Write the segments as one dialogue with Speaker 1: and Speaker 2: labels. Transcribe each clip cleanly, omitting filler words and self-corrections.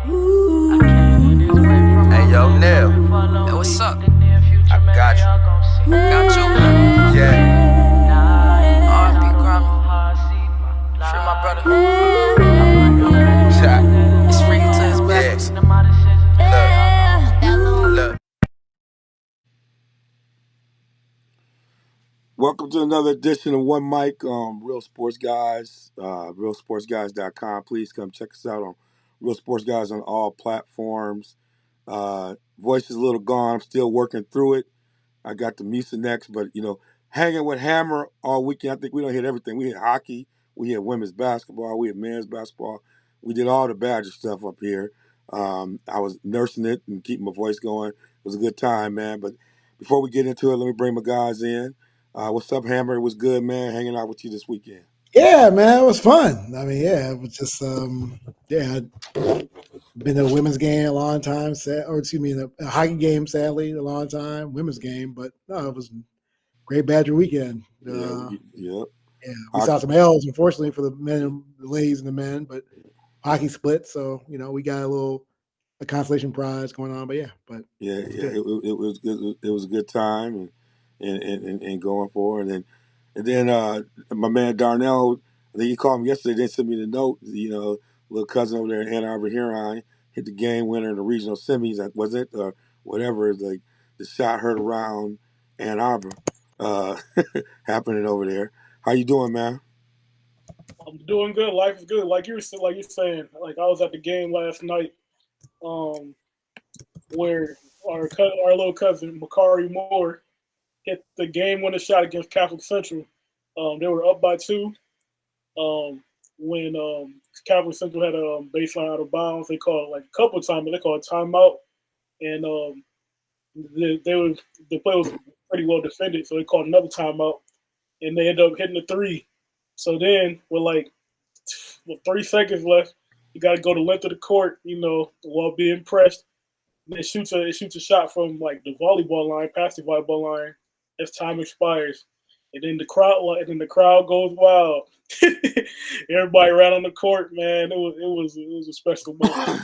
Speaker 1: Hey, yo, Neil. Hey, what's up? I got you. Got you. Yeah. R&B Grammy. Free my brother. It's free to his backwards. Look.
Speaker 2: Welcome to another edition of One Mic, Real Sports Guys, realsportsguys.com. Please come check us out on Real Sports Guys on all platforms. Voice is a little gone. I'm still working through it. I got the Misa next, but hanging with Hammer all weekend. I think we don't hit everything. We hit hockey, we hit women's basketball, we hit men's basketball. We did all the Badger stuff up here. I was nursing it and keeping my voice going. It was a good time, man. But before we get into it, let me bring my guys in. What's up, Hammer? It was good, man, hanging out with you this weekend.
Speaker 3: Yeah, man, it was fun. I mean, yeah, it was just, I'd been to a women's game a long time, or excuse me, a hockey game, sadly, a long time, women's game, but no, it was a great Badger weekend.
Speaker 2: Yeah.
Speaker 3: Yeah, we saw some L's, unfortunately, for the men, the ladies and the men, but hockey split, so we got a consolation prize going on. But
Speaker 2: it was good. It was a good time, and going forward, and then my man Darnell, I think he called me yesterday. Didn't send me the note. Little cousin over there in Ann Arbor, Huron, hit the game winner in the regional semis. That was it, or whatever. Like the shot heard around Ann Arbor, uh, happening over there. How you doing, man?
Speaker 4: I'm doing good. Life is good. Like you're saying. Like I was at the game last night, um, where our little cousin Makari Moore hit the game winning shot against Catholic Central. They were up by two. When Catholic Central had a baseline out of bounds, they called like a couple of times. They called a timeout, and the play was pretty well defended, so they called another timeout, and they ended up hitting the three. So then, with 3 seconds left, you got to go the length of the court, while being pressed. And it shoots a shot from like the volleyball line, past the volleyball line, as time expires, and then the crowd goes wild. Everybody ran on the court, man. It was a special moment.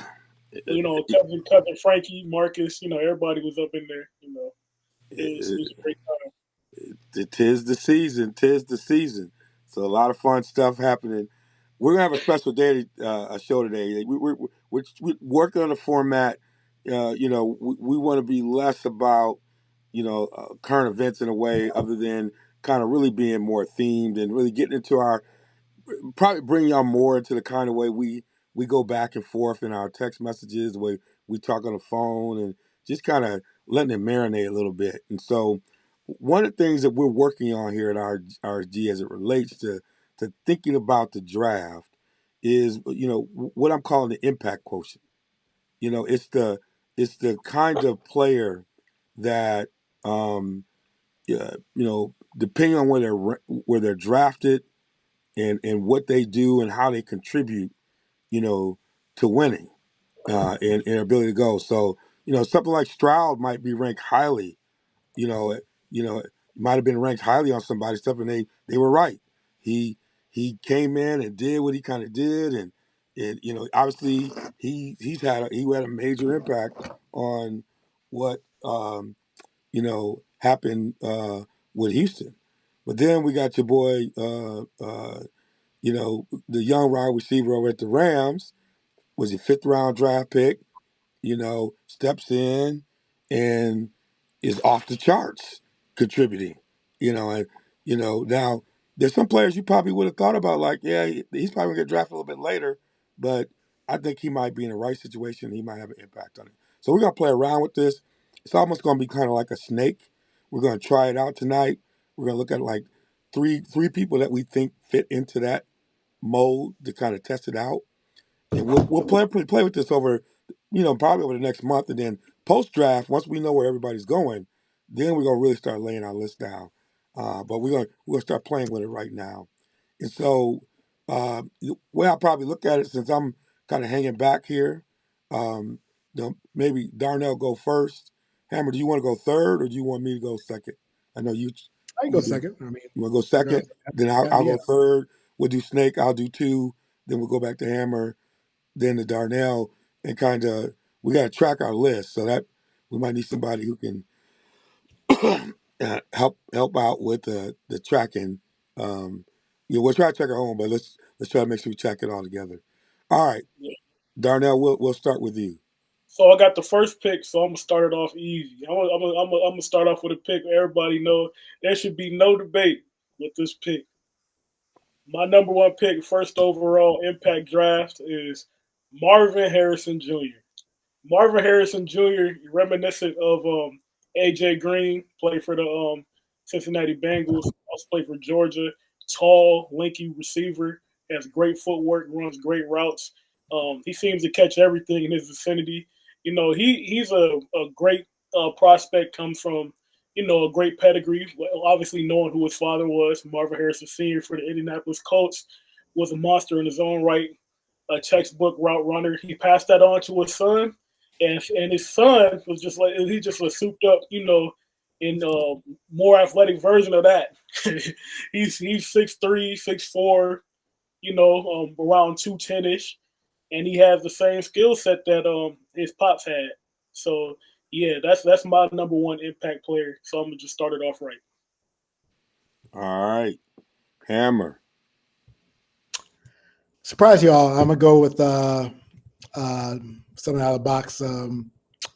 Speaker 4: Cousin Frankie, Marcus, everybody was up in there. It was a great time.
Speaker 2: Tis the season. Tis the season. So a lot of fun stuff happening. We're gonna have a special day, a show today. We're working on a format. We want to be less about current events in a way, other than kind of really being more themed and really getting into our, probably bring y'all more into the kind of way we go back and forth in our text messages, the way we talk on the phone, and just kind of letting it marinate a little bit. And so, one of the things that we're working on here at our RSG as it relates to thinking about the draft is what I'm calling the impact quotient. It's the kind of player that depending on where they're drafted, and what they do and how they contribute, to winning, and ability to go. So, something like Stroud might be ranked highly. You know, might have been ranked highly on somebody's stuff, and they were right. He came in and did what he kind of did, and obviously he had a major impact on what happened with Houston. But then we got your boy, the young wide receiver over at the Rams, was a fifth round draft pick, steps in and is off the charts contributing, and now there's some players you probably would have thought about, like, yeah, he's probably gonna get drafted a little bit later, but I think he might be in the right situation. He might have an impact on it. So we're gonna play around with this. It's almost gonna be kind of like a snake. We're gonna try it out tonight. We're gonna look at like three people that we think fit into that mold to kind of test it out, and we'll play with this over, probably over the next month, and then post draft, once we know where everybody's going, then we're gonna really start laying our list down. But we're gonna start playing with it right now, and so the way I'll probably look at it, since I'm kind of hanging back here, maybe Darnell go first. Hammer, do you want to go third, or do you want me to go second? I know you.
Speaker 3: I can go second. I mean,
Speaker 2: You want to go second? Then I'll go third. We'll do Snake. I'll do two. Then we'll go back to Hammer, then to Darnell, and kind of we got to track our list so that we might need somebody who can help out with the tracking. We'll try to track our own, but let's try to make sure we track it all together. All right,
Speaker 4: Yeah.
Speaker 2: Darnell, we'll start with you.
Speaker 4: So I got the first pick, so I'm gonna start it off easy. I'm gonna start off with a pick everybody know. There should be no debate with this pick. My number one pick, first overall impact draft, is Marvin Harrison Jr. Marvin Harrison Jr., reminiscent of AJ Green, played for the Cincinnati Bengals, also played for Georgia. Tall, lanky receiver, has great footwork, runs great routes. He seems to catch everything in his vicinity. He's a great prospect, comes from a great pedigree. Obviously, knowing who his father was, Marvin Harrison Sr. for the Indianapolis Colts, was a monster in his own right, a textbook route runner. He passed that on to his son, and his son was just like he just was souped up, in more athletic version of that. he's 6'3", 6'4", around 210 ish, and he has the same skill set that his pops had. So yeah, that's my number one impact player. So I'm gonna just start it off right.
Speaker 2: All right, Hammer.
Speaker 3: Surprise y'all. I'm gonna go with something out of the box.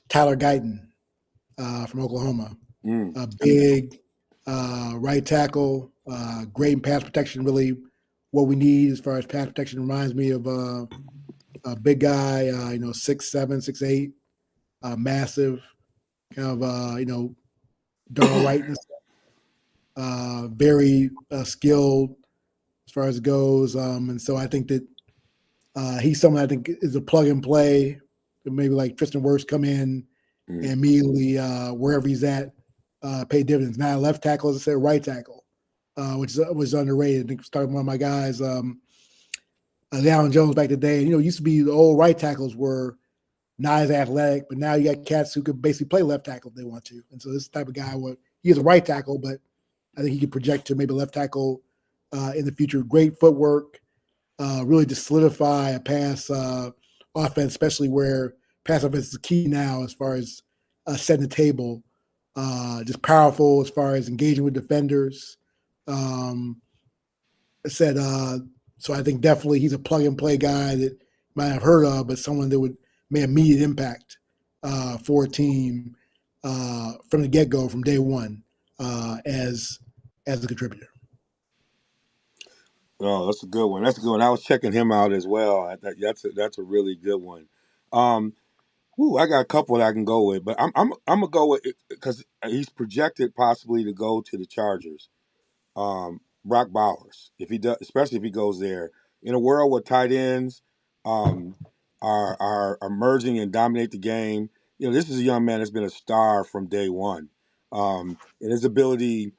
Speaker 3: Tyler Guyton from Oklahoma. A big right tackle, great in pass protection. Really, what we need as far as pass protection reminds me of a big guy. 6'7", 6'8", massive, kind of Darnell Wright, very skilled as far as it goes. And so I think that he's someone I think is a plug and play. Maybe like Tristan Wirfs come in and immediately wherever he's at, pay dividends. Now left tackle, as I said, right tackle, which was underrated. I think starting one of my guys, Leon Jones back today. And, used to be the old right tackles were not as athletic, but now you got cats who could basically play left tackle if they want to. And so this type of guy, he's a right tackle, but I think he could project to maybe left tackle in the future. Great footwork, really to solidify a pass offense, especially where pass offense is key now as far as setting the table. Just powerful as far as engaging with defenders. So I think definitely he's a plug and play guy that you might have heard of, but someone that would make immediate impact for a team from the get go, from day one, as a contributor.
Speaker 2: Oh, that's a good one. That's a good one. I was checking him out as well. That's a really good one. I got a couple that I can go with, but I'm gonna go with it because he's projected possibly to go to the Chargers. Brock Bowers, if he does, especially if he goes there, in a world where tight ends are emerging and dominate the game. This is a young man that's been a star from day one, and his ability,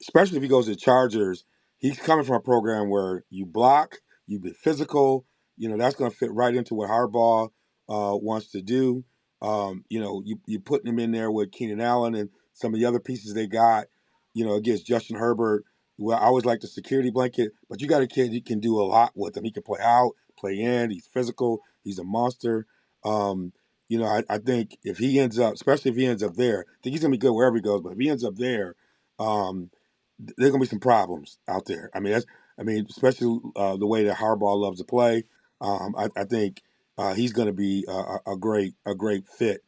Speaker 2: especially if he goes to the Chargers, he's coming from a program where you block, you be physical. That's going to fit right into what Harbaugh wants to do. You putting him in there with Keenan Allen and some of the other pieces they got. Against Justin Herbert. Well, I always like the security blanket, but you got a kid you can do a lot with him. He can play out, play in. He's physical. He's a monster. I think if he ends up, especially if he ends up there, I think he's gonna be good wherever he goes. But if he ends up there, there's gonna be some problems out there. Especially the way that Harbaugh loves to play. I think he's gonna be a great fit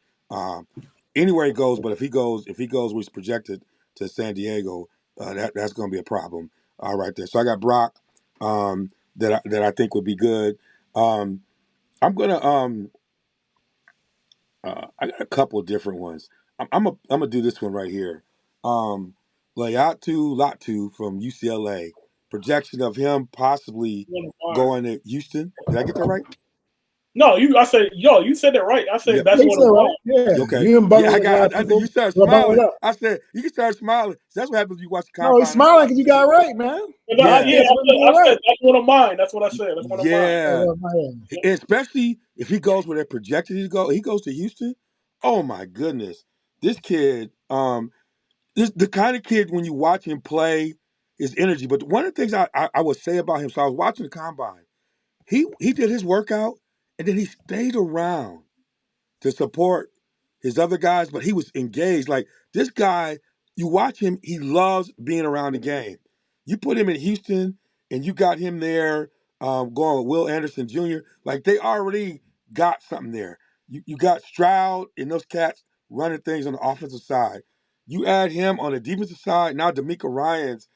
Speaker 2: anywhere he goes. But if he goes where he's projected to San Diego, that's gonna be a problem right there. So I got Brock that I think would be good. I'm gonna I got a couple of different ones. I'm gonna do this one right here. Layatu Latu from UCLA. Projection of him possibly going to Houston. Did I get that right?
Speaker 4: No, you said it right. I said
Speaker 2: Yeah.
Speaker 4: that's one of mine.
Speaker 3: Yeah.
Speaker 2: Okay.
Speaker 3: You can bundle
Speaker 2: Yeah,
Speaker 3: a lot of people.
Speaker 2: you started
Speaker 3: Bundle it
Speaker 2: smiling.
Speaker 3: up.
Speaker 2: I said you can start smiling. That's what happens when you watch the
Speaker 3: No,
Speaker 2: combine.
Speaker 3: he's smiling because you got it right, man.
Speaker 4: Yeah, I said that's one of mine. That's what I said. That's one of mine.
Speaker 2: Yeah.
Speaker 3: Yeah.
Speaker 2: Especially if he goes where they're projected to go. He goes to Houston. Oh my goodness. This kid, this the kind of kid when you watch him play, his energy. But one of the things I would say about him, so I was watching the combine. He did his workout And then he stayed around to support his other guys, but he was engaged. Like this guy, you watch him, he loves being around the game. You put him in Houston and you got him there going with Will Anderson Jr., like they already got something there. You got Stroud and those cats running things on the offensive side. You add him on the defensive side, now D'Amico Ryans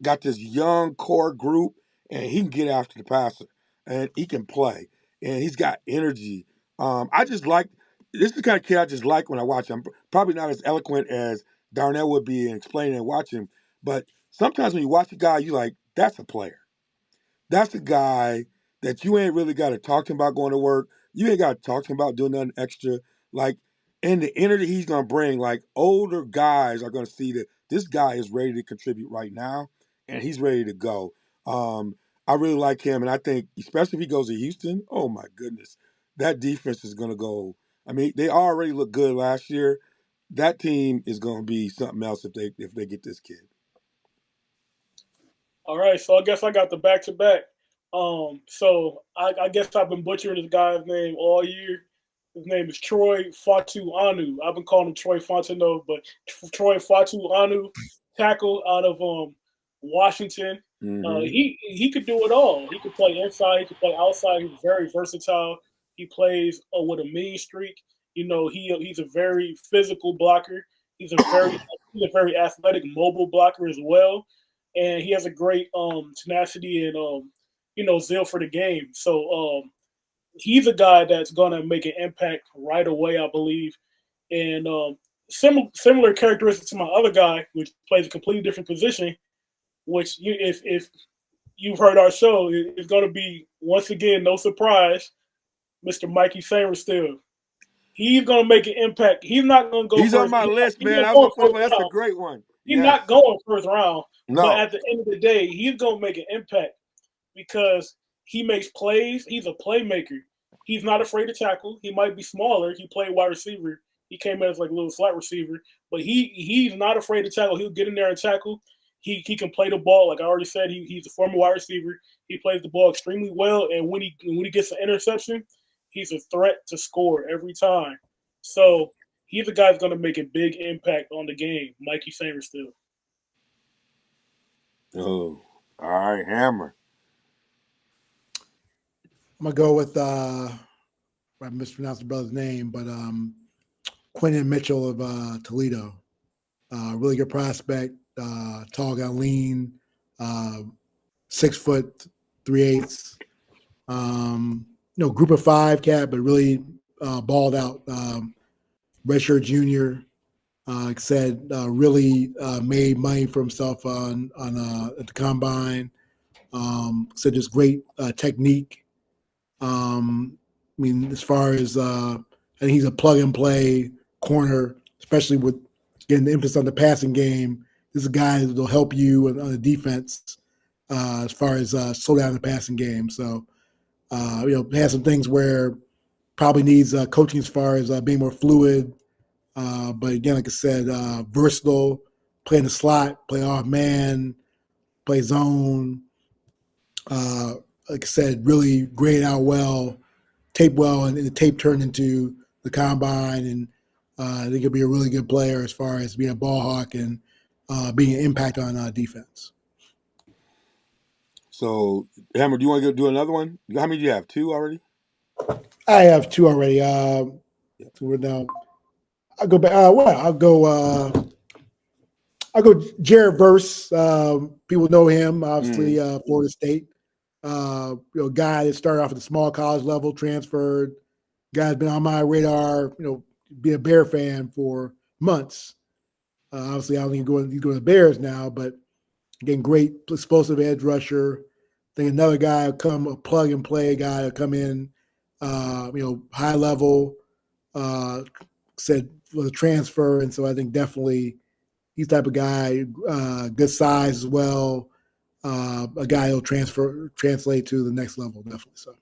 Speaker 2: got this young core group, and he can get after the passer, and he can play, and he's got energy. I just like this is the kind of kid I just like when I watch him. I'm probably not as eloquent as Darnell would be in explaining and watching, but sometimes when you watch a guy, you like that's a player. That's a guy that you ain't really got to talk to him about going to work. You ain't got to talk to him about doing nothing extra. Like, and the energy he's going to bring, like, older guys are going to see that this guy is ready to contribute right now, and he's ready to go. I really like him, and I think, especially if he goes to Houston, oh my goodness, that defense is going to go. I mean, they already looked good last year. That team is going to be something else if they get this kid.
Speaker 4: All right, so I guess I got the back to back. So I guess I've been butchering this guy's name all year. His name is Troy Fatu Anu. I've been calling him Troy Fontenot, but Troy Fatu Anu, tackle out of Washington.
Speaker 2: Mm-hmm.
Speaker 4: He could do it all. He could play inside. He could play outside. He's very versatile. He plays with a mean streak. You know, he's a very physical blocker. He's a very athletic, mobile blocker as well, and he has a great tenacity and zeal for the game. So he's a guy that's gonna make an impact right away, I believe. And similar characteristics to my other guy, which plays a completely different position. Which if you've heard our show, it's going to be once again no surprise, Mr. Mikey Sainristil. He's going to make an impact. He's not going to go
Speaker 2: He's on
Speaker 4: first.
Speaker 2: my list,
Speaker 4: He's
Speaker 2: man.
Speaker 4: not
Speaker 2: I was
Speaker 4: going
Speaker 2: gonna put him.
Speaker 4: first
Speaker 2: That's a
Speaker 4: round.
Speaker 2: great one.
Speaker 4: He's
Speaker 2: Yes.
Speaker 4: not going first round. But
Speaker 2: No.
Speaker 4: at the end of the day, he's going to make an impact because he makes plays. He's a playmaker. He's not afraid to tackle. He might be smaller. He played wide receiver. He came in as like a little flat receiver, but he's not afraid to tackle. He'll get in there and tackle. He can play the ball. Like I already said, he's a former wide receiver. He plays the ball extremely well, and when he gets an interception, he's a threat to score every time. So he's the guy that's going to make a big impact on the game. Mikey Sainristil.
Speaker 2: Oh, all right, Hammer.
Speaker 3: I'm gonna go with I mispronounced the brother's name, but Quentin Mitchell of Toledo. Really good prospect, tall guy, lean, 6 foot 3/8. Group of five cat, but really balled out. Redshirt junior, like I said, really made money for himself on at the combine. So just great technique. I mean, as far as I think he's a plug and play corner, especially with getting the emphasis on the passing game. This is a guy that will help you on the defense as far as slow down the passing game. So, has some things where probably needs coaching as far as being more fluid. But again, like I said, versatile, play in the slot, play off man, play zone. Like I said, really grade out well, tape well, and the tape turned into the combine. And I think he'll be a really good player as far as being a ball hawk and being an impact on defense.
Speaker 2: So, Hammer, do you want to go do another one? How many do you have? 2 already?
Speaker 3: I have 2 already. So we're now. I'll go back. I'll go Jared Verse. People know him, obviously, Florida State. Guy that started off at the small college level, transferred. Guy's been on my radar, be a Bear fan for months. Obviously, I don't think he's going to the Bears now, but again, great explosive edge rusher. I think another guy will come, a plug and play guy will come in, high level, said for the transfer. And so I think definitely he's the type of guy, good size as well. A guy who'll translate to the next level, definitely. So.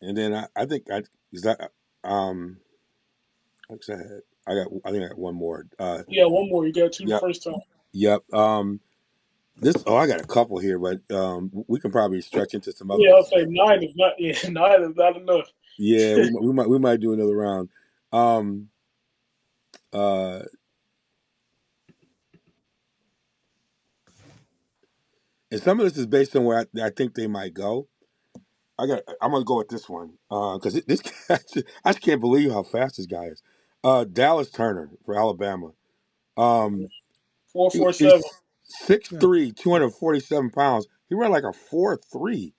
Speaker 2: And then I think is that like I said, I think I got one more.
Speaker 4: Yeah, one more. You got 2 the
Speaker 2: Yep.
Speaker 4: first time.
Speaker 2: Yep. I got a couple here, but we can probably stretch into some other
Speaker 4: Yeah, I'll
Speaker 2: ones.
Speaker 4: say nine is not. Yeah, nine is not enough.
Speaker 2: Yeah, we might do another round. Um, uh, and some of this is based on where I think they might go. I'm gonna go with this one because this guy, I just can't believe how fast this guy is. Dallas Turner for Alabama. Um,
Speaker 4: Four
Speaker 2: he,
Speaker 4: four seven.
Speaker 2: he's six
Speaker 3: Yeah.
Speaker 2: three, 247 pounds. He ran like a 4.3,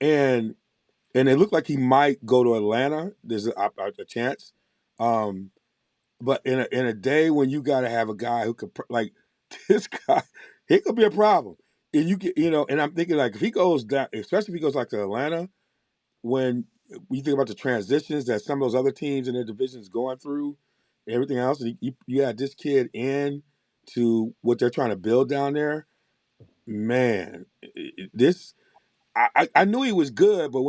Speaker 2: and it looked like he might go to Atlanta. There's a chance. Um, but in a day when you got to have a guy who could like this guy, he could be a problem. And you get and I'm thinking like if he goes down, especially if he goes like to Atlanta, when you think about the transitions that some of those other teams in their divisions going through, everything else, and you add this kid in to what they're trying to build down there, man, this I knew he was good, but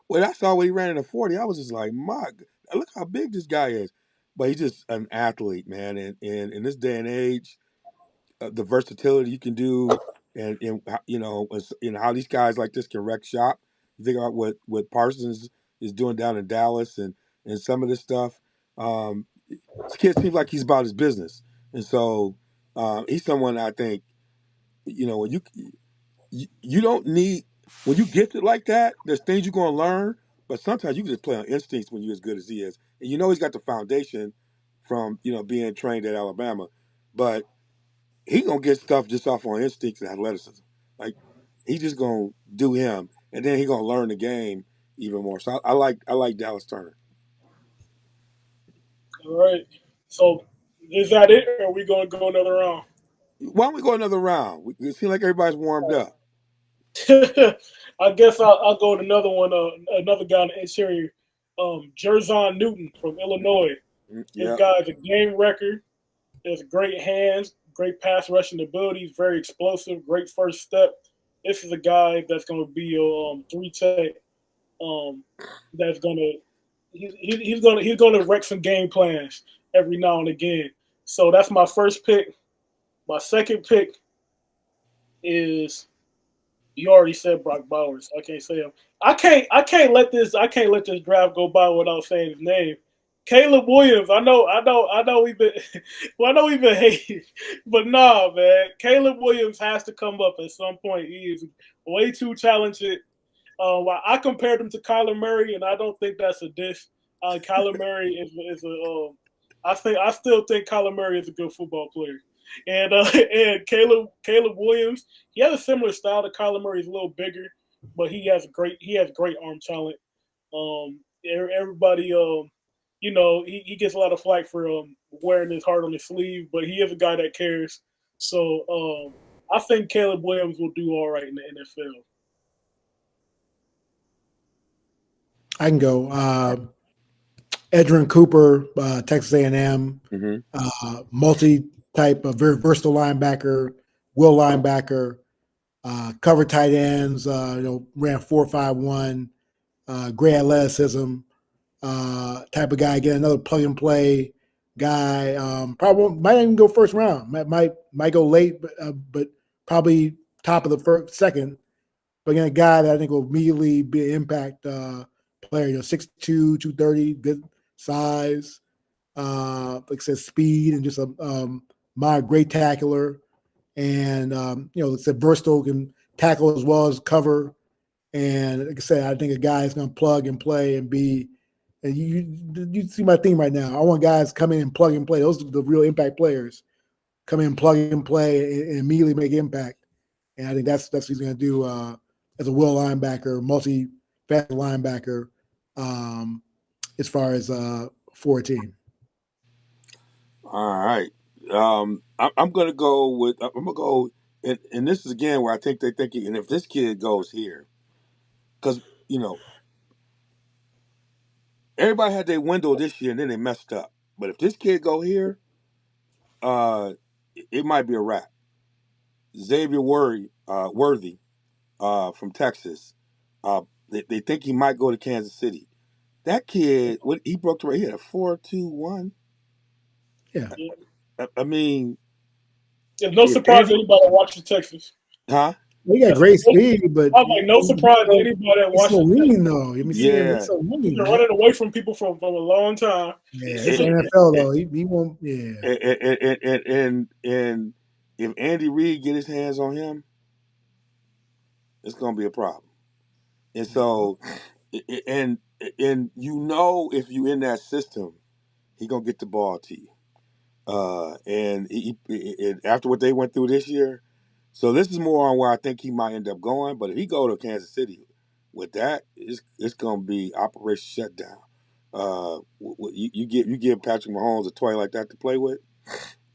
Speaker 2: when I saw when he ran in a 40, I was just like, look how big this guy is. But he's just an athlete, man, and in this day and age, the versatility you can do, and how these guys like this can wreck shop. You think about what Parsons is doing down in Dallas, and some of this stuff. This kid seems like he's about his business, and so he's someone I think when you don't need when you gifted like that. There's things you're going to learn, but sometimes you can just play on instincts when you're as good as he is, and he's got the foundation from being trained at Alabama, but he gonna get stuff just off on instincts and athleticism. Like he just gonna do him, and then he gonna learn the game even more. So I like Dallas Turner.
Speaker 4: All right. So is that it, or are we gonna go another round?
Speaker 2: Why don't we go another round? It seems like everybody's warmed up.
Speaker 4: I guess I'll go with another one. Another guy in the interior, Jerzon Newton from Illinois. This
Speaker 2: Yeah.
Speaker 4: guy's a game record. He has great hands, great pass rushing abilities, very explosive, great first step. This is a guy that's going to be a three tech. That's going to he's going to wreck some game plans every now and again. So that's my first pick. My second pick is you already said Brock Bowers. I can't say him. I can't let this draft go by without saying his name. Caleb Williams. I know we've been well, I know we've been hating, but nah, man. Caleb Williams has to come up at some point. He is way too talented. I compared him to Kyler Murray, and I don't think that's a diss. Kyler Murray is a. I still think Kyler Murray is a good football player, and and Caleb Williams, he has a similar style to Kyler Murray. He's a little bigger, but he has great arm talent. Everybody he gets a lot of flack for wearing his heart on his sleeve, but he is a guy that cares. So I think Caleb Williams will do all right in the NFL.
Speaker 3: I can go. Edrin Cooper, Texas A&M,
Speaker 2: Hmm.
Speaker 3: multi-type, very versatile linebacker, will linebacker, cover tight ends. Ran 4.51, great athleticism. Type of guy. Again, another plug and play guy. Probably might even go first round. Might go late, but probably top of the first, second. But again, a guy that I think will immediately be an impact player. 6'2", 230, good size. Like I said, speed and just my great tackler. And like I said, versatile, can tackle as well as cover. And like I said, I think a guy is going to plug and play and be. And you see my theme right now. I want guys come in and plug and play. Those are the real impact players. Come in, plug and play, and immediately make impact. And I think that's what he's going to do as a will linebacker, multi-fast linebacker, as far as 14.
Speaker 2: All right. I'm gonna go with. I'm gonna go, and this is again where I think they're thinking. And if this kid goes here, because everybody had their window this year and then they messed up. But if this kid go here, it might be a wrap. Xavier Worthy, from Texas. They think he might go to Kansas City. That kid, what he broke the record, he had a 4.21.
Speaker 3: Yeah.
Speaker 2: I mean,
Speaker 4: It's no
Speaker 2: if
Speaker 4: surprise to
Speaker 2: Andy,
Speaker 4: anybody that watches Texas.
Speaker 2: huh?
Speaker 3: He got
Speaker 4: I said,
Speaker 3: great speed, but
Speaker 4: I'm like, no surprise to anybody that
Speaker 3: he's so
Speaker 4: watches Texas.
Speaker 3: lean though. Let me see him. He's
Speaker 2: Yeah,
Speaker 3: so
Speaker 4: He's
Speaker 3: lean,
Speaker 4: been
Speaker 3: man.
Speaker 4: running away from people from a long time.
Speaker 3: Yeah, it's
Speaker 4: It's a,
Speaker 2: and,
Speaker 3: NFL though. He won't. Yeah,
Speaker 2: and if Andy Reid get his hands on him, it's gonna be a problem. And so, and if you in that system, he gonna get the ball to you. And after what they went through this year, so this is more on where I think he might end up going. But if he go to Kansas City with that, it's gonna be operation shutdown. You give Patrick Mahomes a toy like that to play with,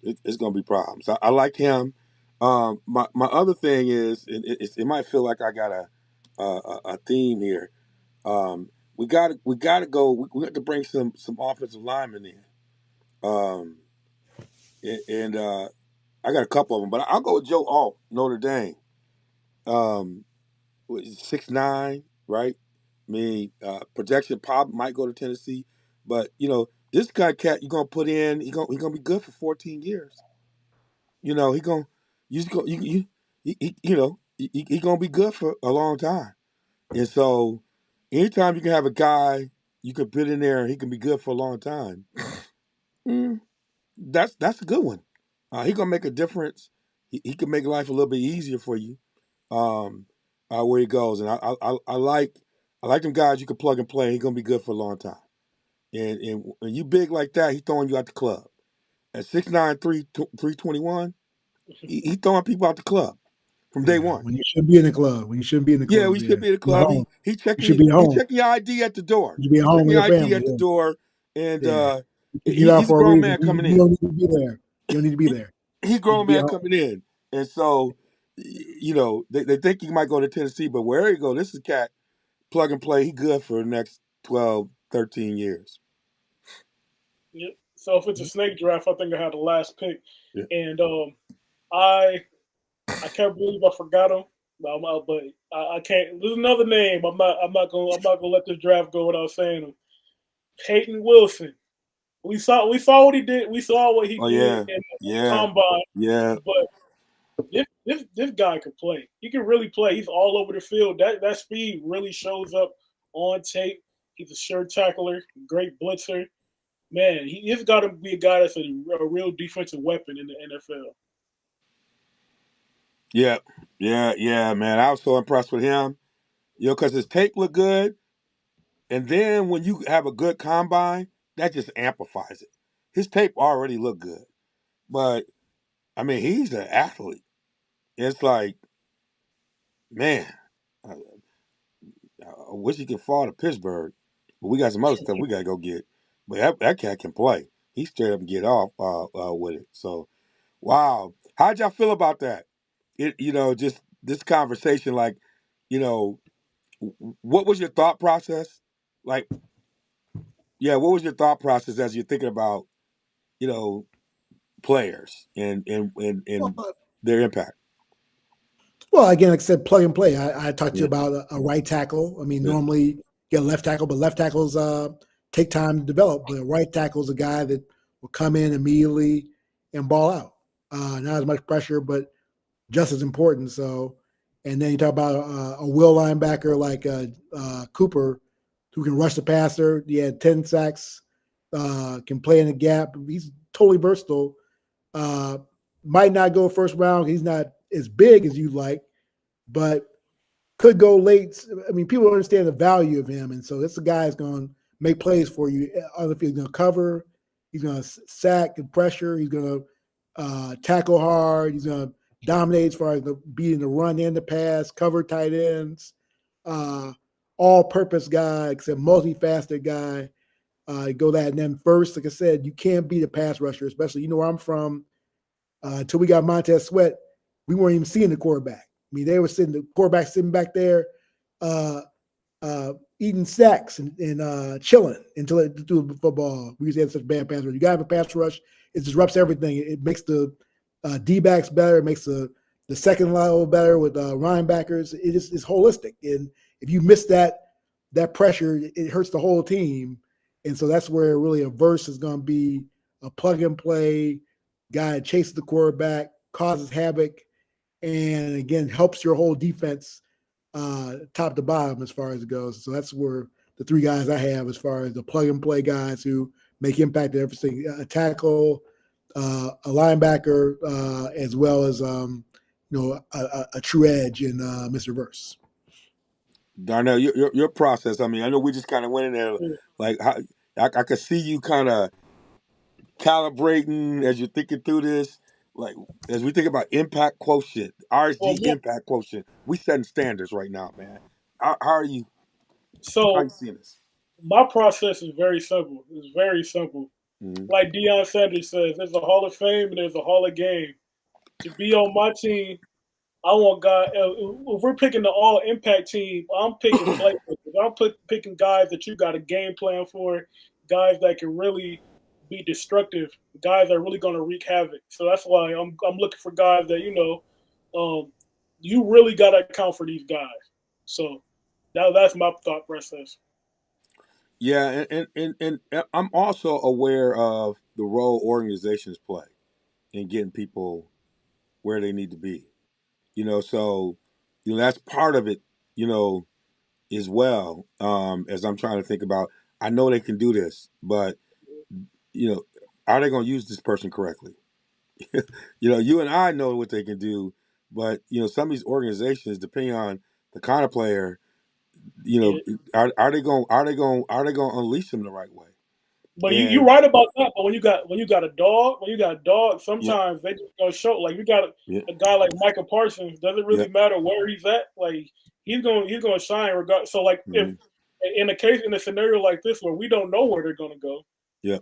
Speaker 2: it's gonna be problems. I like him. My other thing is, it might feel like I got a theme here. We gotta go. We have to bring some offensive linemen in. Um, and I got a couple of them, but I'll go with Joe Alt, Notre Dame. 6'9", right? I mean, projection pop might go to Tennessee, but this guy cat you're gonna put in, he gonna be good for 14 years. He gonna you just go he gonna be good for a long time. And so, anytime you can have a guy you can put in there, and he can be good for a long time. mm, that's a good one. He gonna make a difference. He can make life a little bit easier for you. Um, where he goes, and I like them guys you can plug and play. He gonna be good for a long time. And when you big like that, he throwing you out the club. At 6'9", 321, he throwing people out the club from day
Speaker 3: yeah.
Speaker 2: one.
Speaker 3: When you should be in the club. When you shouldn't be in the
Speaker 2: Yeah,
Speaker 3: club.
Speaker 2: we
Speaker 3: Yeah,
Speaker 2: should be at the
Speaker 3: you're
Speaker 2: club.
Speaker 3: home.
Speaker 2: He
Speaker 3: You
Speaker 2: checking
Speaker 3: should
Speaker 2: you.
Speaker 3: be
Speaker 2: He
Speaker 3: home.
Speaker 2: checking your ID at the door.
Speaker 3: You should be at
Speaker 2: He
Speaker 3: home
Speaker 2: checking
Speaker 3: with
Speaker 2: your
Speaker 3: your
Speaker 2: ID
Speaker 3: family.
Speaker 2: at the
Speaker 3: Yeah,
Speaker 2: door, and
Speaker 3: yeah. You out
Speaker 2: he's a
Speaker 3: for a
Speaker 2: grown
Speaker 3: reason.
Speaker 2: man coming
Speaker 3: You
Speaker 2: in.
Speaker 3: don't need to be there. You don't need to be there.
Speaker 2: He
Speaker 3: You
Speaker 2: grown
Speaker 3: should be at
Speaker 2: man
Speaker 3: home.
Speaker 2: coming in, and so they think he might go to Tennessee, but wherever he go, this is cat plug and play. He good for the next 12, 13 years.
Speaker 4: yeah. So if it's a snake draft, I think I had the last pick,
Speaker 2: Yeah.
Speaker 4: and I I can't believe I forgot him. But I can't. There's another name. I'm not gonna let this draft go without saying him. Peyton Wilson. We saw what he did. We saw what he
Speaker 2: Oh
Speaker 4: did
Speaker 2: yeah,
Speaker 4: in the
Speaker 2: yeah,
Speaker 4: combine.
Speaker 2: yeah,
Speaker 4: But this guy can play. He can really play. He's all over the field. That speed really shows up on tape. He's a sure tackler, great blitzer. Man, he's got to be a guy that's a real defensive weapon in the NFL.
Speaker 2: yeah, yeah, man. I was so impressed with him, because his tape looked good, and then when you have a good combine, that just amplifies it. His tape already looked good, but I mean, he's an athlete. It's like, man, I, I wish he could fall to Pittsburgh, but we got some other stuff we got to go get. But that cat can play. He straight up can get off with it. So, wow, how'd y'all feel about that? Just this conversation. Like, you know, what was your thought process? Like, yeah, what was your thought process as you're thinking about, you know, players and
Speaker 3: Well,
Speaker 2: their impact?
Speaker 3: Well, again, like I said, plug and play. I talked to you
Speaker 2: Yeah,
Speaker 3: about a right tackle. I mean,
Speaker 2: yeah,
Speaker 3: normally get a left tackle, but left tackles take time to develop. But a right tackle is a guy that will come in immediately and ball out. Not as much pressure, but just as important. So, and then you talk about a will linebacker like Cooper, who can rush the passer. He had 10 sacks, can play in the gap. He's totally versatile. Uh, might not go first round. He's not as big as you'd like, but could go late. I mean, people understand the value of him, and so this guy is going to make plays for you. I don't know if he's going to cover, he's going to sack and pressure, he's going to tackle hard, he's going to dominate as far as beating the run and the pass, cover tight ends, uh, all-purpose guy, except multifaceted guy. Go that, and then first, like I said, you can't beat a pass rusher, especially where I'm from. Until we got Montez Sweat, we weren't even seeing the quarterback. I mean, they were the quarterback sitting back there, uh, eating sacks and chilling until they threw the football. We used to have such bad pass rush. You got to have a pass rush. It disrupts everything. It makes the D-backs better. It makes the second level better with linebackers. It's holistic. And if you miss that pressure, it hurts the whole team. And so that's where really a verse is going to be a plug and play guy that chases the quarterback, causes havoc, and again helps your whole defense top to bottom as far as it goes. So that's where the three guys I have as far as the plug and play guys who make impact at everything: a tackle, a linebacker, as well as a true edge in Mr. Verse.
Speaker 2: Darnell, your process. I mean, I know we just kind of went in there, like how I could see you kind of calibrating as you're thinking through this. Like as we think about impact quotient,
Speaker 4: Well,
Speaker 2: RSG impact quotient, we setting standards right now, man. How are you? How are you
Speaker 4: so
Speaker 2: seeing this?
Speaker 4: my process is very simple. It's very simple.
Speaker 2: Mm-hmm.
Speaker 4: Like Deion Sanders says, there's a Hall of Fame and there's a Hall of Game. To be on my team, I want guys. If we're picking the all impact team, I'm picking playmakers. Picking guys that you got a game plan for, guys that can really be destructive, guys that are really going to wreak havoc. So that's why I'm looking for guys that you really got to account for these guys. So that's my thought process.
Speaker 2: Yeah, and I'm also aware of the role organizations play in getting people where they need to be. So that's part of it. You know, as well as I'm trying to think about. I know they can do this, but are they going to use this person correctly? You and I know what they can do, but some of these organizations, depending on the kind of player,
Speaker 4: Yeah.
Speaker 2: are they going to unleash them the right way?
Speaker 4: But you're
Speaker 2: And
Speaker 4: right about that. But when you got a dog,
Speaker 2: yeah,
Speaker 4: sometimes they just gonna show. Like you got
Speaker 2: yeah,
Speaker 4: a guy like Michael Parsons. Doesn't
Speaker 2: yeah,
Speaker 4: really matter where he's at. Like he's gonna shine regard. So like if
Speaker 2: mhm,
Speaker 4: in a scenario like this where we don't know where they're gonna go,
Speaker 2: yeah,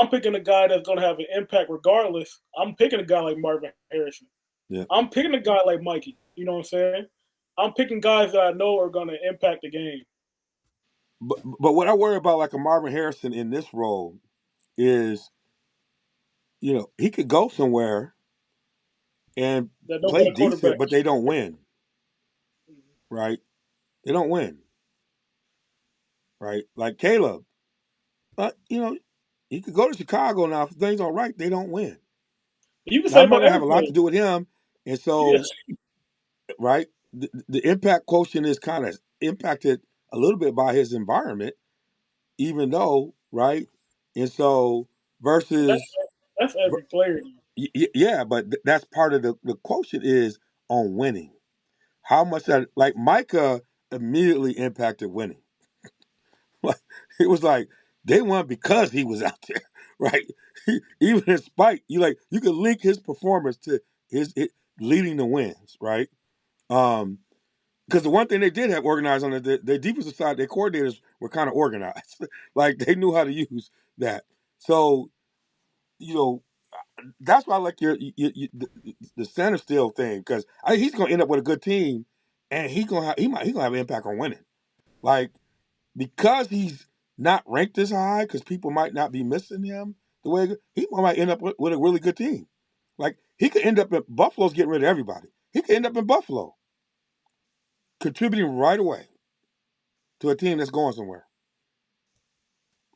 Speaker 4: I'm picking a guy that's gonna have an impact regardless. I'm picking a guy like Marvin Harrison.
Speaker 2: yeah.
Speaker 4: I'm picking a guy like Mikey. You know what I'm saying? I'm picking guys that I know are gonna impact the game.
Speaker 2: But what I worry about, like a Marvin Harrison in this role, is he could go somewhere and
Speaker 4: That don't
Speaker 2: play
Speaker 4: got a
Speaker 2: decent,
Speaker 4: quarterback.
Speaker 2: but they don't win, right? They don't win, right? Like Caleb, he could go to Chicago now. If things are right, they don't win.
Speaker 4: You can
Speaker 2: Now,
Speaker 4: say
Speaker 2: I'm not
Speaker 4: about
Speaker 2: gonna have
Speaker 4: every
Speaker 2: a lot to
Speaker 4: player.
Speaker 2: do with him, and
Speaker 4: Yes.
Speaker 2: so right, the impact quotient is kind of impacted a little bit by his environment, even though right, and so
Speaker 4: That's
Speaker 2: versus
Speaker 4: that's every player.
Speaker 2: yeah, but that's part of the quotient is on winning. How much that like Micah immediately impacted winning. Like it was like they won because he was out there, right? Even in spite, you could link his performance to his leading the wins, right? Um, because the one thing they did have organized on their defensive side, their coordinators were kind of organized, like they knew how to use that. So you know that's why I like the center still thing because he's going to end up with a good team, and he's gonna have an impact on winning, like because he's not ranked as high because people might not be missing him the way he might end up with a really good team. Like he could end up in Buffalo's getting rid of everybody. He could end up in Buffalo contributing right away to a team that's going somewhere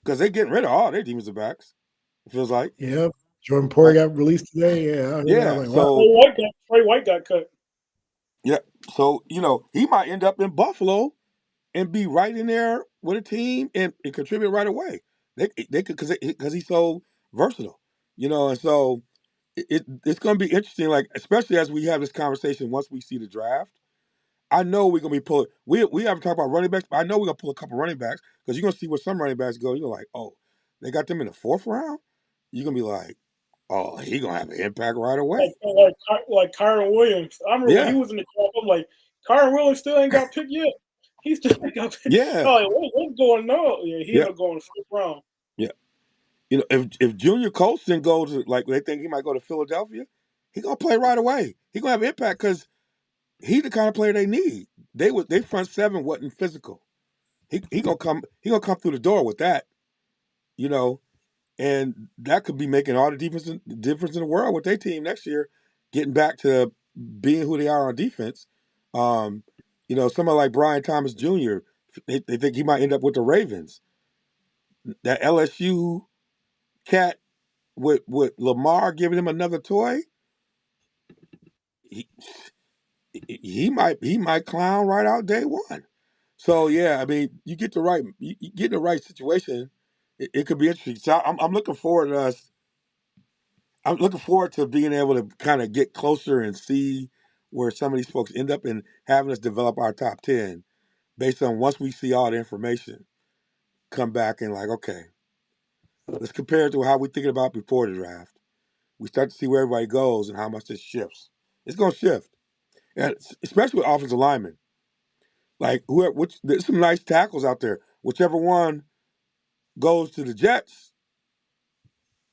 Speaker 2: because they're getting rid of all their defensive backs. It feels like,
Speaker 3: Yeah, Jordan
Speaker 2: right?
Speaker 3: Poyer got released today. Yeah, I heard that. I
Speaker 2: Yeah.
Speaker 3: was like, wow.
Speaker 2: So
Speaker 4: Trey White got cut.
Speaker 2: yeah. So he might end up in Buffalo and be right in there with a team and contribute right away. They could because he's so versatile, and so it's going to be interesting. Like especially as we have this conversation once we see the draft. I know we're going to be pulling. We haven't talked about running backs, but I know we're going to pull a couple running backs because you're going to see where some running backs go. You're like, oh, they got them in the fourth round. You're going to be like, oh, he going to have an impact right
Speaker 4: Like
Speaker 2: away.
Speaker 4: like like Kyron Williams. I remember when he
Speaker 2: Yeah,
Speaker 4: was in the draft. I'm like, Kyron Williams still ain't got picked yet. He still ain't got picked.
Speaker 2: yeah,
Speaker 4: Oh, like, what's going on? Yeah, he
Speaker 2: yeah,
Speaker 4: ended up going first round.
Speaker 2: yeah. If Junior Colston goes to like they think he might go to Philadelphia, he gonna play right away. He gonna have impact because he's the kind of player they need. They front seven wasn't physical. He gonna come through the door with that, you know, and that could be making all the difference in the world with their team next year, getting back to being who they are on defense. Um, somebody like Brian Thomas Jr. They think he might end up with the Ravens. That LSU cat with Lamar giving him another toy. he might clown right out day one. So yeah, I mean, you get in the right situation, it could be interesting. So I'm looking forward to us. I'm looking forward to being able to kind of get closer and see where some of these folks end up and having us develop our top 10 based on once we see all the information, come back and like, okay, let's compare it to how we're thinking about before the draft. We start to see where everybody goes and how much this shifts. It's going to shift, and especially with offensive linemen. Like, there's some nice tackles out there. Whichever one goes to the Jets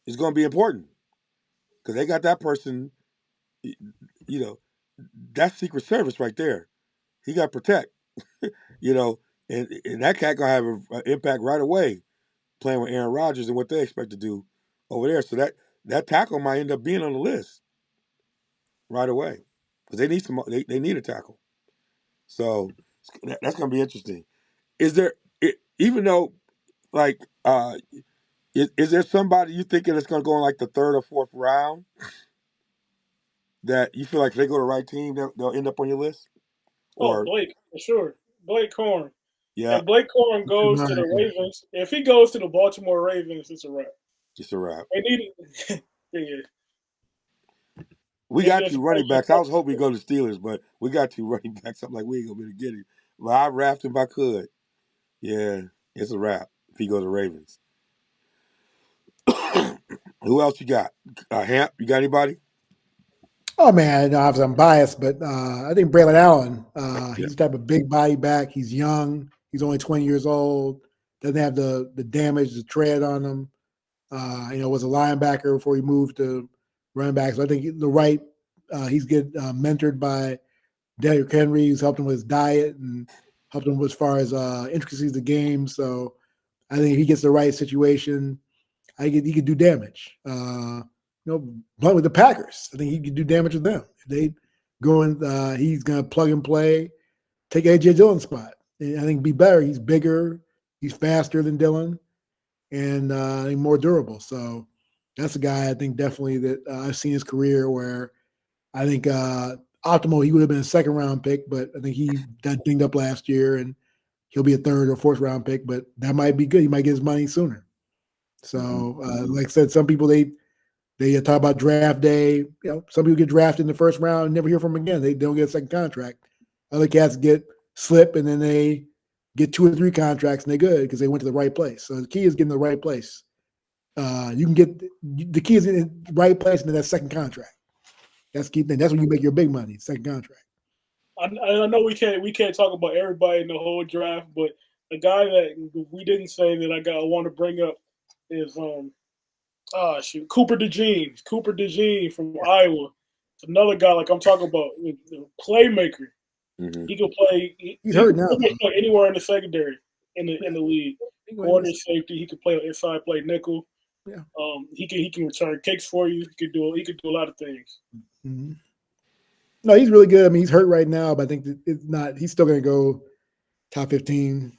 Speaker 2: is going to be important because they got that person, you know, that's Secret Service right there. He got to protect, you know, and that cat going to have an impact right away playing with Aaron Rodgers and what they expect to do over there. So that tackle might end up being on the list right away because they need a tackle. So that's going to be interesting. Is there, even though, like, is there somebody you thinking that's going to go in like the third or fourth round that you feel like if they go to the right team, they'll end up on your list?
Speaker 4: Oh,
Speaker 2: Or,
Speaker 4: Blake, for sure. Blake Corn.
Speaker 2: yeah,
Speaker 4: If Blake Corn goes to the
Speaker 3: Right.
Speaker 4: Ravens, if he goes to the Baltimore Ravens, it's a wrap.
Speaker 2: just a wrap.
Speaker 4: They need it. Yeah.
Speaker 2: We
Speaker 4: It's
Speaker 2: got
Speaker 4: just
Speaker 2: two
Speaker 4: a
Speaker 2: running
Speaker 4: question
Speaker 2: backs. I was hoping he'd go to the Steelers, but we got two running backs. I'm like, we ain't going to be able to get him. But I'd draft him if I could. Yeah, it's a wrap if he goes to Ravens. Who else you got? Hamp, you got anybody?
Speaker 3: Oh man, obviously I'm biased, but I think Braylon Allen.
Speaker 2: Yeah.
Speaker 3: He's the type of big body back. He's young. He's only 20 years old. Doesn't have the damage, the tread on him. Was a linebacker before he moved to running back. So I think the right. He's get mentored by Derrick Henry. He's helped him with his diet and helped him as far as intricacies of the game. So I think if he gets the right situation, he could do damage. But with the Packers, I think he could do damage with them. If they go in, he's going to plug and play, take AJ Dillon's spot. And I think be better. He's bigger, he's faster than Dillon, and more durable. So that's a guy I think definitely that I've seen his career where I think optimal he would have been a second round pick, but I think he got dinged up last year and he'll be a third or fourth round pick. But that might be good. He might get his money sooner. So, like I said, some people they talk about draft day. Some people get drafted in the first round and never hear from them again. They don't get a second contract. Other cats get slip and then they get 2 or 3 contracts and they're good because they went to the right place. So the key is getting the right place. You can get the key is in the right place and then that second contract. That's the key thing. That's when you make your big money. Second contract.
Speaker 4: I know we can't talk about everybody in the whole draft, but the guy that we didn't say that I want to bring up is Cooper DeJean. Cooper DeJean from Iowa. It's another guy like I'm talking about, playmaker.
Speaker 2: Mm-hmm.
Speaker 4: He can play.
Speaker 3: He's hurt now.
Speaker 4: He can play anywhere in the secondary in the league. Corner, safety. He can play inside, play nickel.
Speaker 3: Yeah.
Speaker 4: He can return kicks for you. He could do a lot of things.
Speaker 3: Mm-hmm. No, he's really good. I mean, he's hurt right now, but I think it's not. He's still going to go top 15.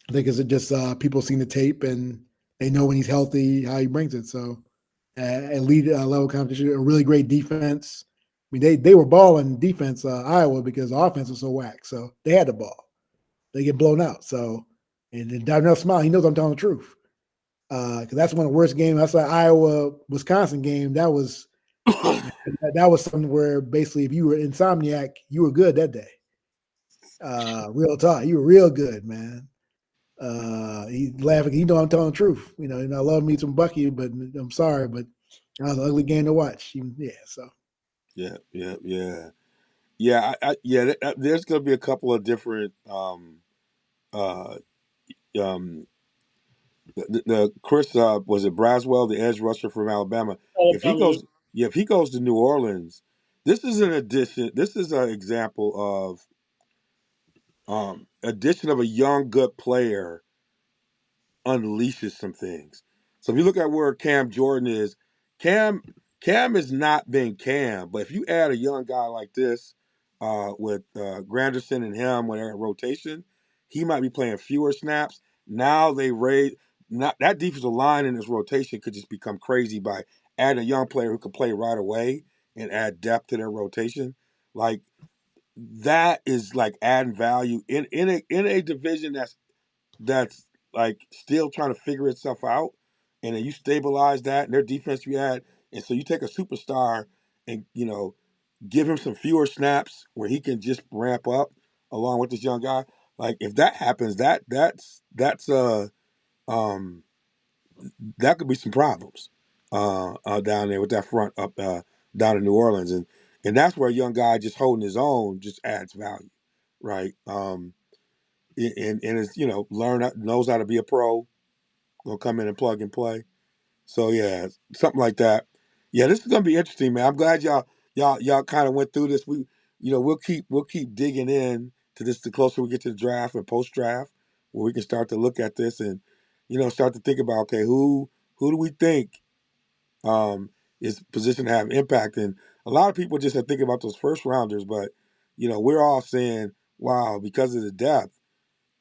Speaker 3: I think it's just people seeing the tape and they know when he's healthy how he brings it. So, elite level competition, a really great defense. I mean, they were balling defense Iowa because the offense was so whack. So they had the ball. They get blown out. So, and Darnell Smile, he knows I'm telling the truth. Because that's one of the worst games. That's like Iowa Wisconsin game. That was something where basically if you were insomniac, you were good that day. Real talk, you were real good, man. He's laughing. He know I'm telling the truth. And I love me some Bucky, but I'm sorry, but that was an ugly game to watch. Yeah. So.
Speaker 2: Yeah. There's going to be a couple of different. The Chris was it Braswell, the edge rusher from Alabama. If he goes to New Orleans, this is an addition. This is an example of addition of a young good player unleashes some things. So if you look at where Cam Jordan is, Cam has not been Cam, but if you add a young guy like this with Granderson and him when they're in rotation, he might be playing fewer snaps. Now they raise that defensive line in this rotation could just become crazy by adding a young player who could play right away and add depth to their rotation. Like that is like adding value in a division that's like still trying to figure itself out, and then you stabilize that and their defense you add, and so you take a superstar and give him some fewer snaps where he can just ramp up along with this young guy. Like if that happens, that's um that could be some problems down there with that front up down in New Orleans, and that's where a young guy just holding his own just adds value, right? And it's knows how to be a pro, gonna come in and plug and play. So yeah, something like that. Yeah, this is gonna be interesting, man. I'm glad y'all kind of went through this. We'll keep digging in to this the closer we get to the draft and post draft, where we can start to look at this and start to think about, okay, who do we think is positioned to have impact? And a lot of people just are thinking about those first rounders, but we're all saying, wow, because of the depth,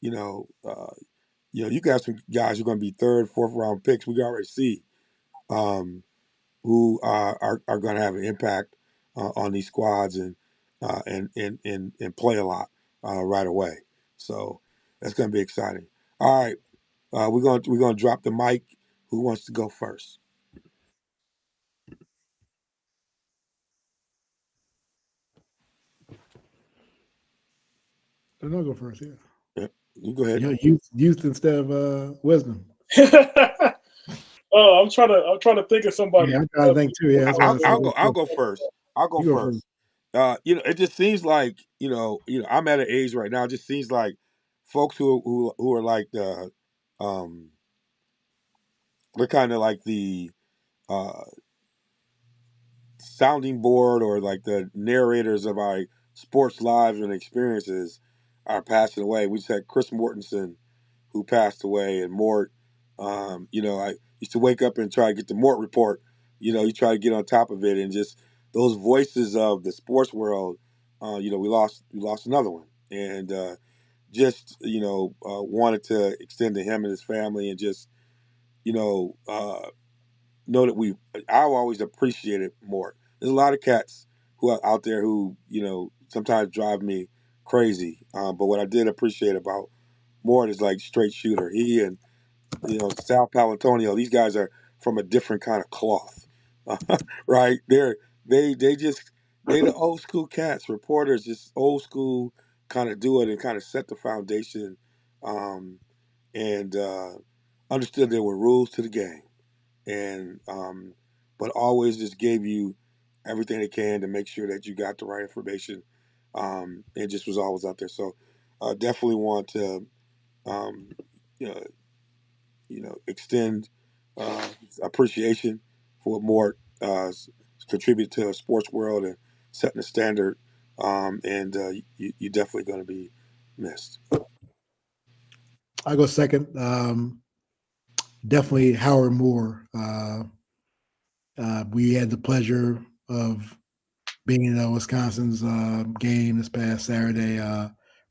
Speaker 2: you know, uh, you got some guys who are going to be third, fourth round picks. We can already see um, who are going to have an impact on these squads and play a lot right away. So that's going to be exciting. All right, we're going to drop the mic. Who wants to go first?
Speaker 3: I'll go first. Yeah,
Speaker 2: Yeah, you go ahead.
Speaker 3: youth instead of wisdom.
Speaker 4: Oh, I'm trying to think of somebody.
Speaker 3: Yeah, I'm trying to think too. Yeah, that's why I said
Speaker 2: I'll go first. I'll go
Speaker 3: you go first.
Speaker 2: first. It just seems like I'm at an age right now. It just seems like folks who are like um, they're kind of like the uh, sounding board or like the narrators of our sports lives and experiences are passing away. We just had Chris Mortensen who passed away, and Mort. I used to wake up and try to get the Mort report. You try to get on top of it, and just those voices of the sports world. We lost another one, and just wanted to extend to him and his family, and just know that I always appreciated Mort. There's a lot of cats who are out there who sometimes drive me crazy, but what I did appreciate about Mort is like straight shooter. He and Sal Palantonio, these guys are from a different kind of cloth, right? They the old school cats, reporters, just old school kind of do it and kind of set the foundation, um, and understood there were rules to the game, and but always just gave you everything they can to make sure that you got the right information, and just was always out there. So definitely want to um, uh, extend appreciation for what Mort contribute to the sports world and setting the standard. And you're definitely going to be missed.
Speaker 3: I go second. Definitely Howard Moore. We had the pleasure of being in Wisconsin's game this past Saturday.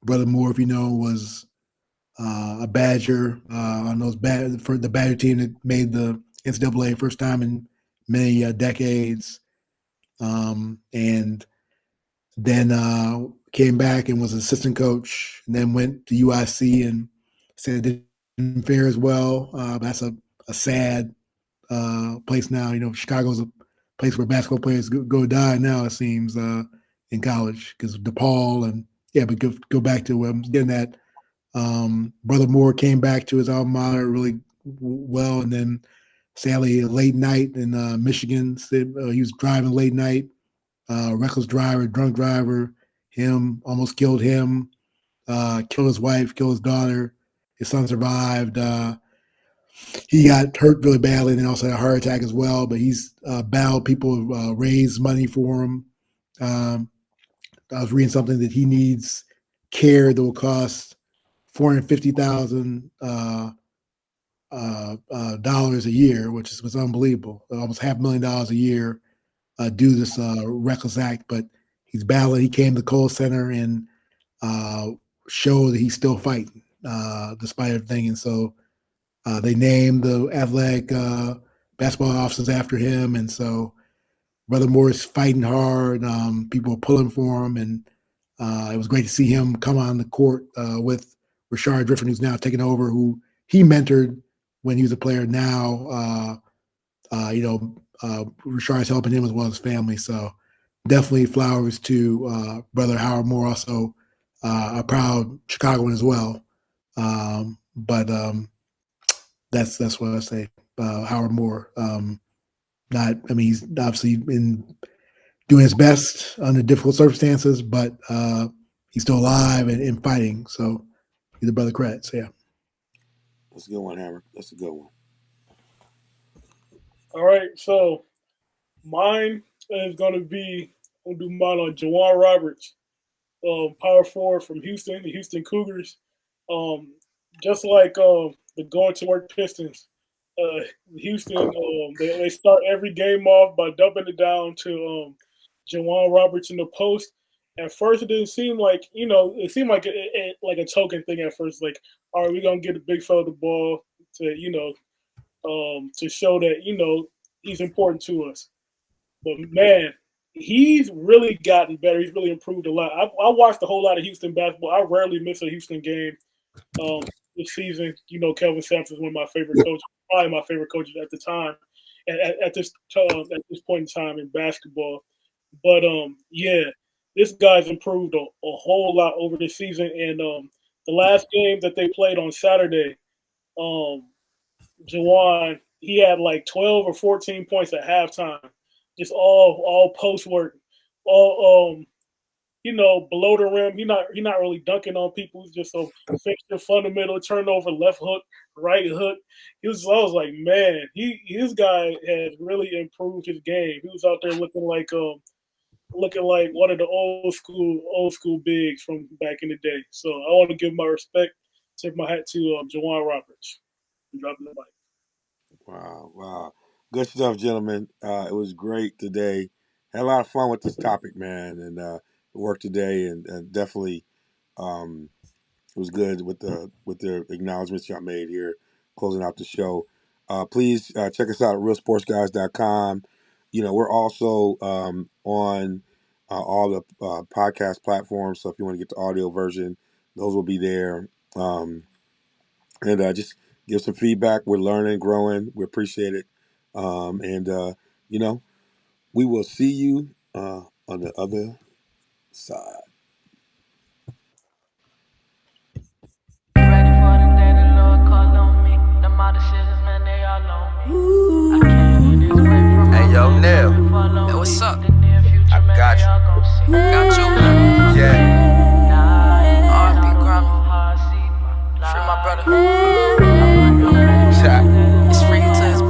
Speaker 3: Brother Moore, if you know, was a Badger on for the Badger team that made the NCAA first time in many decades, and then came back and was an assistant coach, and then went to UIC and said it didn't fare as well. That's a sad place now. Chicago's a place where basketball players go die now. It seems in college because DePaul and yeah, but go back to getting that. Brother Moore came back to his alma mater really well, and then sadly late night in Michigan, he was driving late night, reckless driver, drunk driver. Him almost killed him, killed his wife, killed his daughter. His son survived. He got hurt really badly and then also had a heart attack as well. But he's battled. People raised money for him. Um, I was reading something that he needs care that will cost $450,000 dollars a year, which was unbelievable. Almost $500,000 a year due to this reckless act. But he's battling. He came to the Kohl Center and showed that he's still fighting despite everything. And so they named the athletic basketball officers after him. And so Brother Morris fighting hard. People were pulling for him, and it was great to see him come on the court with Rashard Griffin, who's now taking over, who he mentored when he was a player. Now, Rashard's helping him as well as family. So definitely flowers to Brother Howard Moore, also a proud Chicagoan as well. But that's what I say. Howard Moore. He's obviously been doing his best under difficult circumstances, but he's still alive and fighting. So he's a brother credit. So yeah.
Speaker 2: That's a good one, Hammer. That's a good one.
Speaker 4: All right, so mine is going to be, I'm going to do mine on Jawan Roberts, power forward from Houston, the Houston Cougars. Just like the Going to Work Pistons, Houston, they start every game off by dumping it down to Jawan Roberts in the post. At first, it didn't seem like, it seemed like like a token thing at first. Like, all right, we're going to get the big fella the ball to show that, he's important to us. But, man, he's really gotten better. He's really improved a lot. I watched a whole lot of Houston basketball. I rarely miss a Houston game this season. Kelvin Sampson's one of my favorite coaches, probably my favorite coaches at the time, at this point in time in basketball. But, yeah, this guy's improved a whole lot over this season. And the last game that they played on Saturday, Jawan, he had like 12 or 14 points at halftime. Just all post work, all below the rim. He not really dunking on people. He's just a fixture, fundamental, turnover, left hook, right hook. I was like, man, his guy has really improved his game. He was out there looking like one of the old school bigs from back in the day. So I want to give my respect, tip my hat to Jawan Roberts. I'm dropping the mic.
Speaker 2: Wow. Good stuff, gentlemen. It was great today. Had a lot of fun with this topic, man, and work today, and definitely it was good with the acknowledgments y'all made here, closing out the show. Please check us out at realsportsguys.com. We're also on all the podcast platforms, so if you want to get the audio version, those will be there. And just give some feedback. We're learning, growing. We appreciate it. We will see you on the other side.
Speaker 1: Ready for the day the Lord called on me. Them all decisions, man, they all on me. I can't hear this way from Hey, yo, Neil. Hey, what's up?